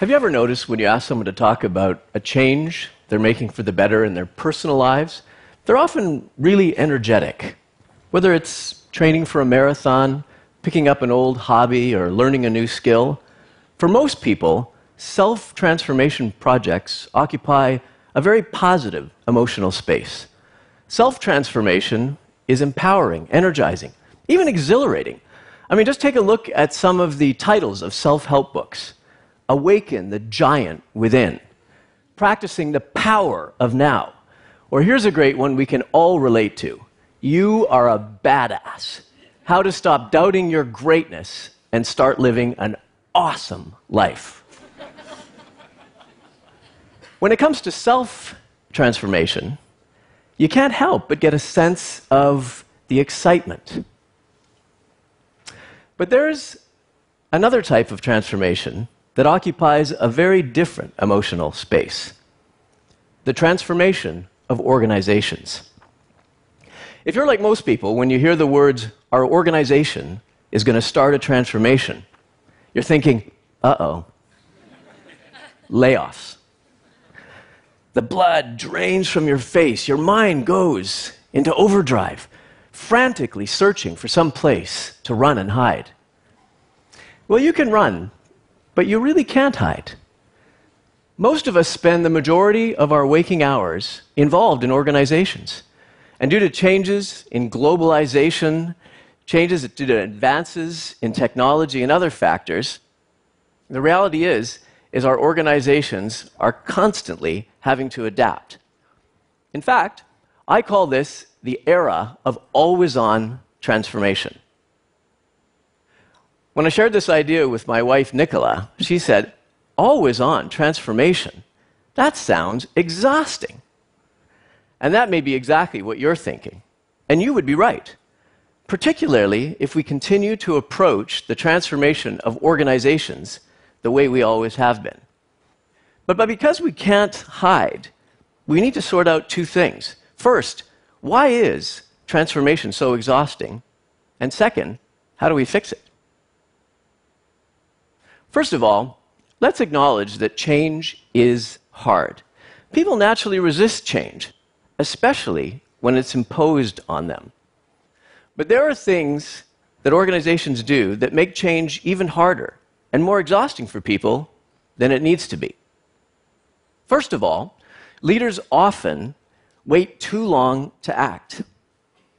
Have you ever noticed when you ask someone to talk about a change they're making for the better in their personal lives, they're often really energetic. Whether it's training for a marathon, picking up an old hobby, or learning a new skill, for most people, self-transformation projects occupy a very positive emotional space. Self-transformation is empowering, energizing, even exhilarating. I mean, just take a look at some of the titles of self-help books. Awaken the Giant Within, Practicing the Power of Now. Or here's a great one we can all relate to. You Are a Badass. How to Stop Doubting Your Greatness and Start Living an Awesome Life. When it comes to self-transformation, you can't help but get a sense of the excitement. But there's another type of transformation that occupies a very different emotional space: the transformation of organizations. If you're like most people, when you hear the words, our organization is going to start a transformation, you're thinking, uh-oh, layoffs. The blood drains from your face, your mind goes into overdrive, frantically searching for some place to run and hide. Well, you can run, but you really can't hide. Most of us spend the majority of our waking hours involved in organizations. And due to changes in globalization, changes due to advances in technology and other factors, the reality is our organizations are constantly having to adapt. In fact, I call this the era of always-on transformation. When I shared this idea with my wife, Nicola, she said, always-on transformation? That sounds exhausting. And that may be exactly what you're thinking. And you would be right, particularly if we continue to approach the transformation of organizations the way we always have been. But because we can't hide, we need to sort out two things. First, why is transformation so exhausting? And second, how do we fix it? First of all, let's acknowledge that change is hard. People naturally resist change, especially when it's imposed on them. But there are things that organizations do that make change even harder and more exhausting for people than it needs to be. First of all, leaders often wait too long to act.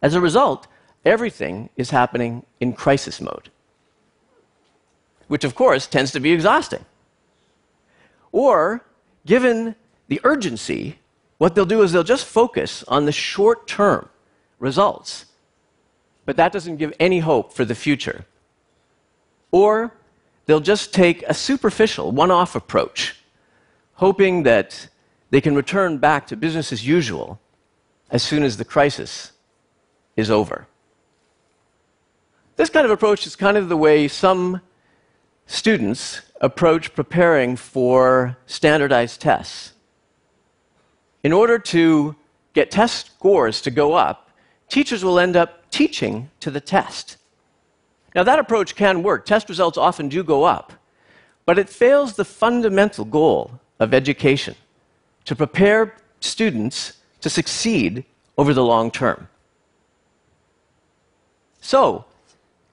As a result, everything is happening in crisis mode, which of course tends to be exhausting. Or, given the urgency, what they'll do is they'll just focus on the short-term results. But that doesn't give any hope for the future. Or, they'll just take a superficial, one-off approach, hoping that they can return back to business as usual as soon as the crisis is over. This kind of approach is kind of the way some students approach preparing for standardized tests. In order to get test scores to go up, teachers will end up teaching to the test. Now, that approach can work. Test results often do go up, but it fails the fundamental goal of education, to prepare students to succeed over the long term. So,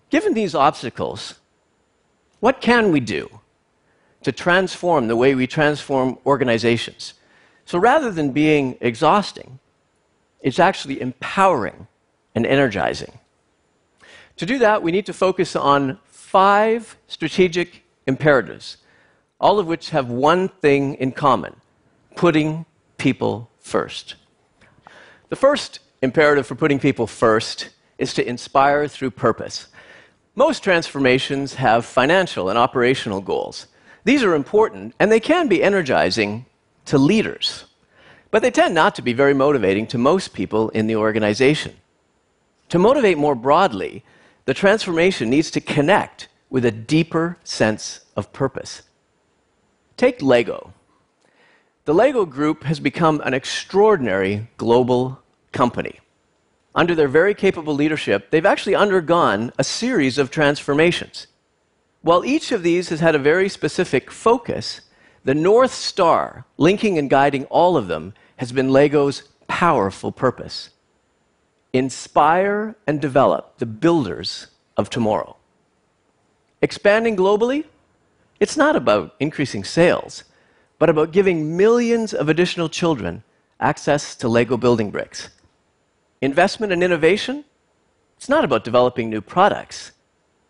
given these obstacles, what can we do to transform the way we transform organizations? So rather than being exhausting, it's actually empowering and energizing. To do that, we need to focus on 5 strategic imperatives, all of which have one thing in common: putting people first. The first imperative for putting people first is to inspire through purpose. Most transformations have financial and operational goals. These are important, and they can be energizing to leaders, but they tend not to be very motivating to most people in the organization. To motivate more broadly, the transformation needs to connect with a deeper sense of purpose. Take Lego. The Lego Group has become an extraordinary global company. Under their very capable leadership, they've actually undergone a series of transformations. While each of these has had a very specific focus, The North Star, linking and guiding all of them, has been LEGO's powerful purpose. Inspire and develop the builders of tomorrow. Expanding globally, it's not about increasing sales, but about giving millions of additional children access to LEGO building bricks. Investment and innovation, it's not about developing new products,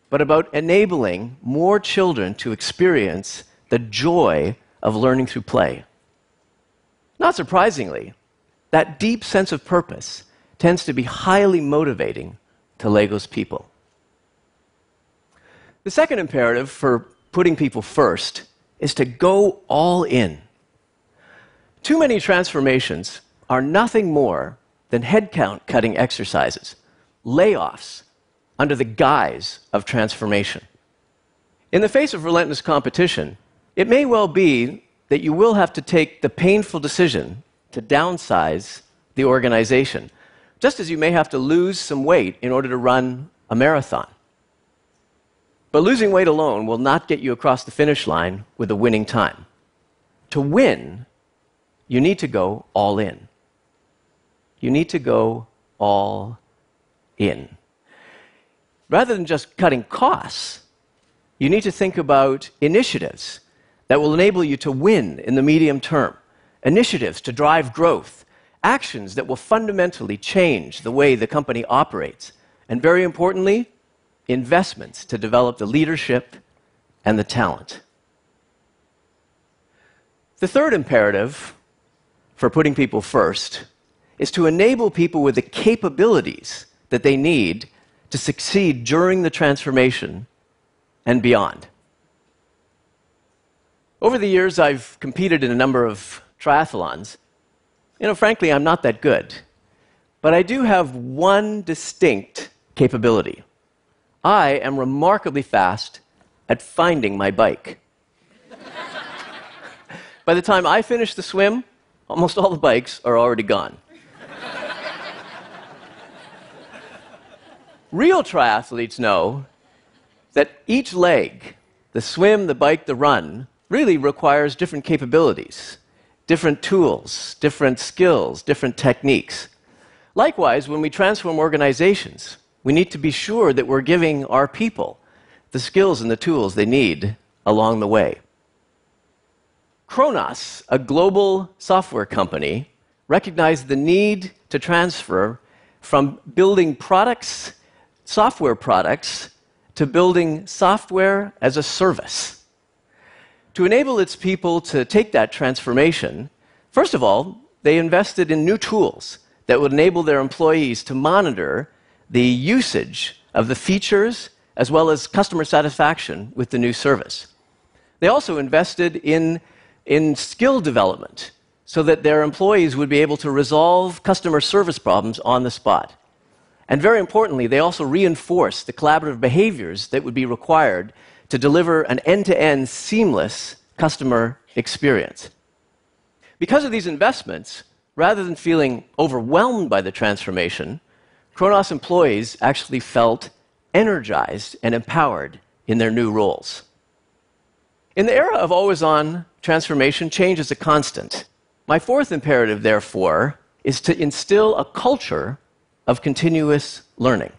but about enabling more children to experience the joy of learning through play. Not surprisingly, that deep sense of purpose tends to be highly motivating to LEGO's people. The second imperative for putting people first is to go all in. Too many transformations are nothing more than headcount cutting exercises, layoffs under the guise of transformation. In the face of relentless competition, it may well be that you will have to take the painful decision to downsize the organization, just as you may have to lose some weight in order to run a marathon. But losing weight alone will not get you across the finish line with a winning time. To win, you need to go all in. You need to go all in. Rather than just cutting costs, you need to think about initiatives that will enable you to win in the medium term, initiatives to drive growth, actions that will fundamentally change the way the company operates, and very importantly, investments to develop the leadership and the talent. The third imperative for putting people first is to enable people with the capabilities that they need to succeed during the transformation and beyond. Over the years, I've competed in a number of triathlons. Frankly, I'm not that good. But I do have one distinct capability. I am remarkably fast at finding my bike. By the time I finish the swim, almost all the bikes are already gone. Real triathletes know that each leg, the swim, the bike, the run, really requires different capabilities, different tools, different skills, different techniques. Likewise, when we transform organizations, we need to be sure that we're giving our people the skills and the tools they need along the way. Kronos, a global software company, recognized the need to transfer from building products, software products, to building software as a service. To enable its people to take that transformation, first of all, they invested in new tools that would enable their employees to monitor the usage of the features as well as customer satisfaction with the new service. They also invested in skill development so that their employees would be able to resolve customer service problems on the spot. And very importantly, they also reinforced the collaborative behaviors that would be required to deliver an end-to-end seamless customer experience. Because of these investments, rather than feeling overwhelmed by the transformation, Kronos employees actually felt energized and empowered in their new roles. In the era of always-on transformation, change is a constant. My fourth imperative, therefore, is to instill a culture of continuous learning.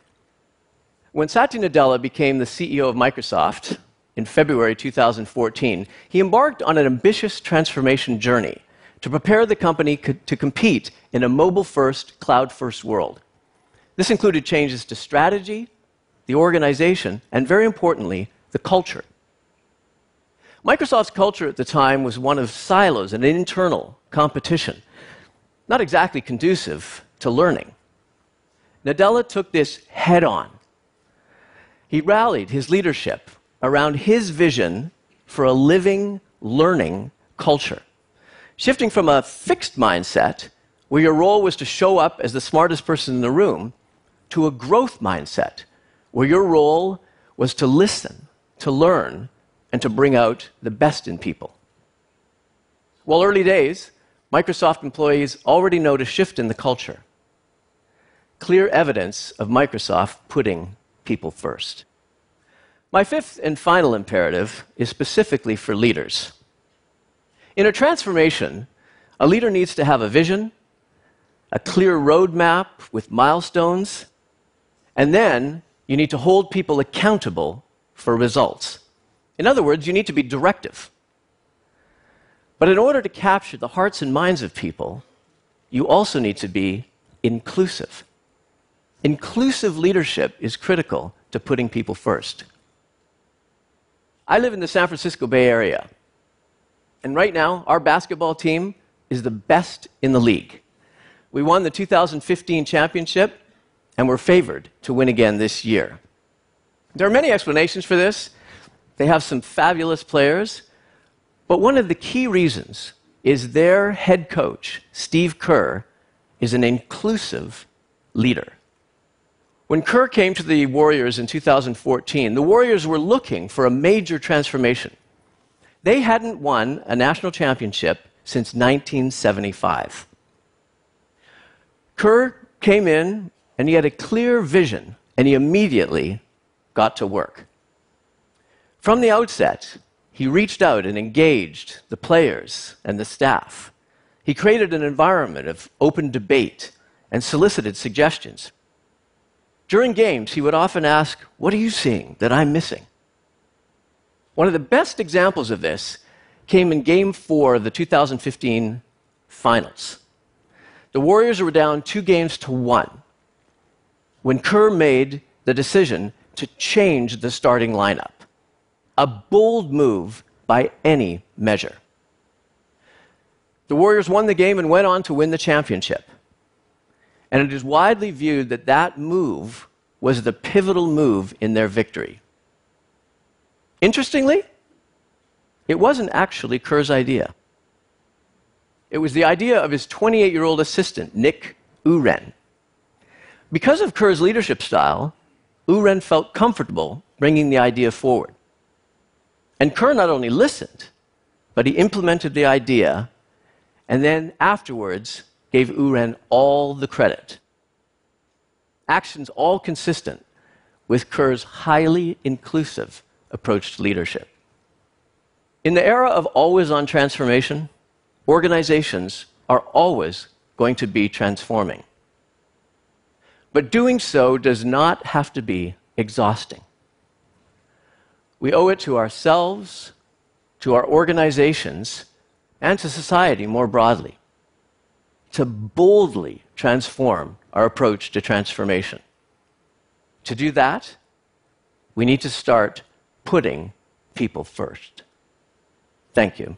When Satya Nadella became the CEO of Microsoft in February 2014, he embarked on an ambitious transformation journey to prepare the company to compete in a mobile-first, cloud-first world. This included changes to strategy, the organization, and very importantly, the culture. Microsoft's culture at the time was one of silos and internal competition, not exactly conducive to learning. Nadella took this head-on. He rallied his leadership around his vision for a living, learning culture, shifting from a fixed mindset, where your role was to show up as the smartest person in the room, to a growth mindset, where your role was to listen, to learn, and to bring out the best in people. While early days, Microsoft employees already noticed a shift in the culture. Clear evidence of Microsoft putting people first. My fifth and final imperative is specifically for leaders. In a transformation, a leader needs to have a vision, a clear roadmap with milestones, and then you need to hold people accountable for results. In other words, you need to be directive. But in order to capture the hearts and minds of people, you also need to be inclusive. Inclusive leadership is critical to putting people first. I live in the San Francisco Bay Area, and right now, our basketball team is the best in the league. We won the 2015 championship, and we're favored to win again this year. There are many explanations for this. They have some fabulous players, but one of the key reasons is their head coach, Steve Kerr, is an inclusive leader. When Kerr came to the Warriors in 2014, the Warriors were looking for a major transformation. They hadn't won a national championship since 1975. Kerr came in, and he had a clear vision, and he immediately got to work. From the outset, he reached out and engaged the players and the staff. He created an environment of open debate and solicited suggestions. During games, he would often ask, "What are you seeing that I'm missing?" One of the best examples of this came in Game 4 of the 2015 finals. The Warriors were down 2-1 when Kerr made the decision to change the starting lineup. A bold move by any measure. The Warriors won the game and went on to win the championship. And it is widely viewed that that move was the pivotal move in their victory. Interestingly, it wasn't actually Kerr's idea. It was the idea of his 28-year-old assistant, Nick Uren. Because of Kerr's leadership style, Uren felt comfortable bringing the idea forward. And Kerr not only listened, but he implemented the idea, and then afterwards gave Uren all the credit. Actions all consistent with Kerr's highly inclusive approach to leadership. In the era of always-on transformation, organizations are always going to be transforming. But doing so does not have to be exhausting. We owe it to ourselves, to our organizations, and to society more broadly to boldly transform our approach to transformation. To do that, we need to start putting people first. Thank you.